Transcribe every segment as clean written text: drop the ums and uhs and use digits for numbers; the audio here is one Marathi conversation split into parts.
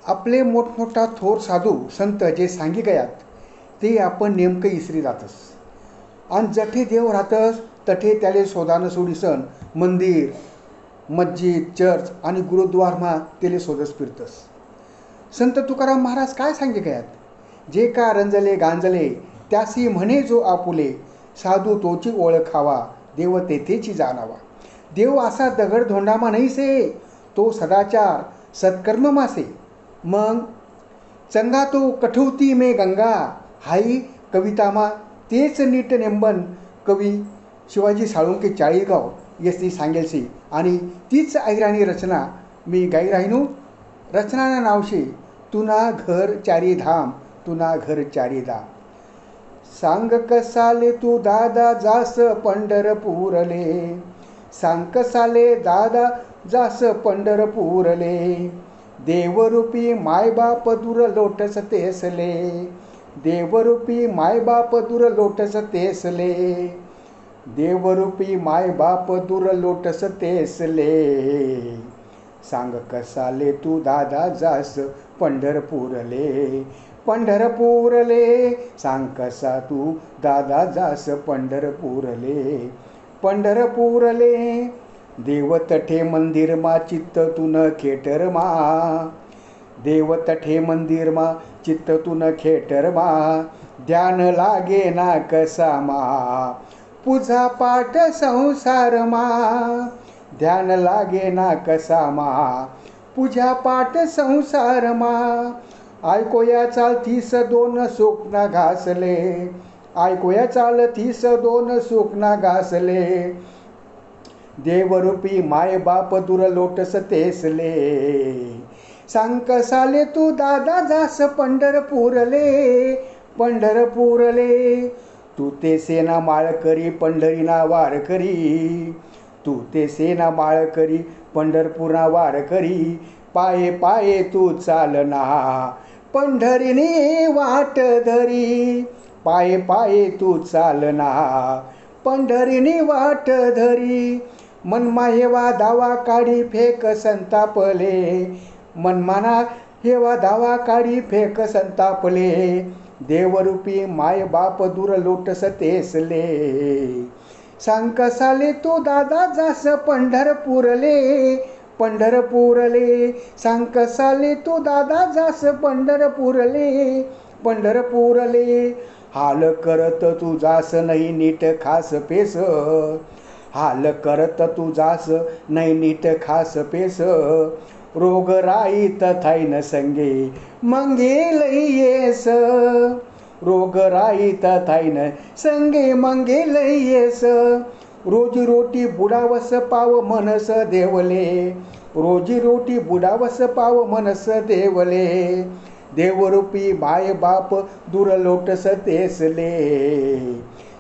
आपले मोठमोठा थोर साधू संत जे सांगी गयात ते आपण नेमकं इसरी जातस. आणि जठे देव राहतस तठे त्याले शोधानं सोडीसन मंदिर, मस्जिद, चर्च आणि गुरुद्वारमा तेले शोधस फिरतस. संत तुकाराम महाराज काय सांगे गयात, जे का रंजले गांजले त्यासी म्हणे जो आपुले, साधू तोची ओळखावा देव तेथेची जाणावा. देव असा दगड धोंडामा नाहीसे, तो सदाचार सत्कर्म मासे. मग चंगा तो कठवती मे गंगा, हाई कवितामा तेच नीट नेंबन कवी शिवाजी साळुंके चाळीसगाव येस सांगेलशी. आणि तीच ऐराणी रचना मी गाई राहिनू. रचनाना नावशे तुना घर चारी धाम, तुना घर चारी धाम. सांग कसाले तू दादा जास पंढरपूरले, सांग कसाले दादा जास पंढरपूरले, देवरूपी मायबाप दूर लोटस तेसले, देवरूपी मायबाप दूर लोटस तेसले, देवरूपी मायबाप दूर लोटस तेसले. सांग कसाले तू दादा जास पंढरपूरले, पंढरपूरले, सांग कसा तू दादा जास पंढरपूरले, पंढरपूरले. देव तठे मंदिरमा चित्त तुन खेटरमा, देव तठे मंदिरमा चित्त तुन खेटरमा, ध्यान लागे ना कसामा, पूजा पाठ संसारमा, ध्यान लागे ना कसामा, पूजा पाठ संसारमा. ऐकोया चालतीस दोन सुकना घासले, ऐकोया चालतीस दोन सुकना घासले, देवरूपी माय बाप दूर लोटस तेसले. सांग कसाले तू दादा जास पंढरपूरले, पंढरपूरले, तू ते सेना माळकरी पंढरीना वार करी, तू ते सेना माळकरी पंढरपूरना वार करी, पाये पाये तू चालना पंढरीने वाट धरी, पाये पाये तू चालना पंढरीने वाट धरी. मनमा हेवा दावा काढी फेक संतापले, मनमाना हेवा दावा काढी फेक संतापले, देवरूपी माय बाप दूर लोटस तेसले. सांग कसाले तू दादा जास पंढरपूरले, पंढरपूरले, सांग कसाले तू दादा जास पंढरपूरले, पंढरपूरले. हाल करत तू जास नाही नीट खास पेस, हाल करत तू जास नाही नीट खास पेस, रोग राई तथाईन संगे मंगे लयेस, रोग राई तथाईन संगे मंगे लयेस. रोजी रोटी बुडावस पाव मनस देवले, रोजी रोटी बुडावस पाव मनस देवले, देवरूपी माय बाप दूर लोटस तेसले.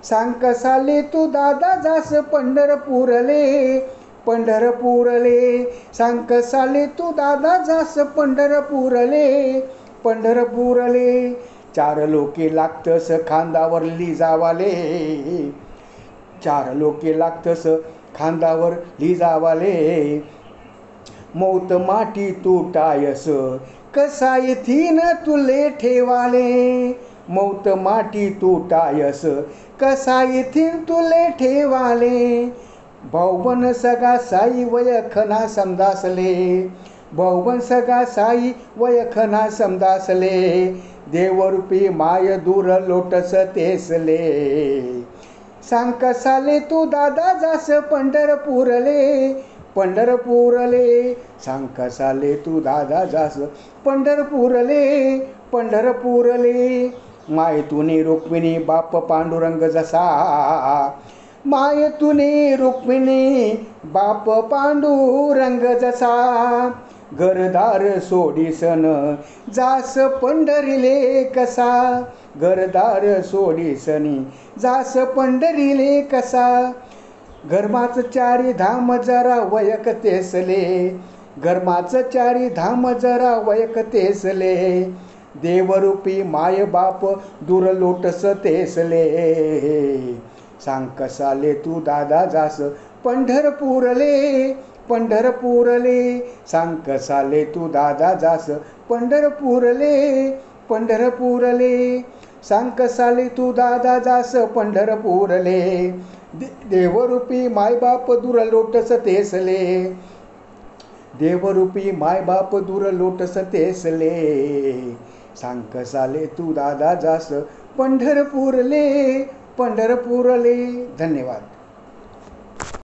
सांग कसाले तू दादा जास पंढरपूरले, पंढरपूरले, सांग कसाले तू दादा जास पंढरपूरले, पंढरपूरले. चार लोके लागतस खांदावर लिजावाले, चार लोके लागतस खांदावर लिजावाले, मौत माटी तुटायस कसा येथीन तुले ठेवाले, मौत माटी तुटायस कसा येथीन तुले ठेवाले. भाऊबन सगा साई वयखना समदासले, भाऊबन सगा साई वयखना समदासले, देवरूपी माय दूर लोटस तेसले. सांग कसाले तू दादा जास पंढरपूरले, पंढरपूरले, सांग कसाले तू दादा जास पंढरपूरले, पंढरपूरले. माय तुने रुक्मिणी बाप पांडुरंग जसा, माय तुने रुक्मिणी बाप पांडुरंग जसा, घरदार सोडीसन जास पंढरीले कसा, घरदार सोडीसनी जास पंढरीले कसा. घरमाच चारी धाम जरा वयक तेसले, घरमाच चारी धाम जरा वयक तेसले, देवरूपी माय बाप दूर लोटस तेसले. सांग कसाले तू दादा जास पंढरपूरले, पंढरपूरले. सांग कसाले तू दादा जास पंढरपूरले, पंढरपूरले. सांग कसाले तू दादा जास पंढरपूरले. देवरूपी मायबाप दूर लोटस तेसले, देवरूपी मायबाप दूर लोटस तेसले. सांग कसाले तू दादा जास पंढरपूरले, पंढरपूरले. धन्यवाद.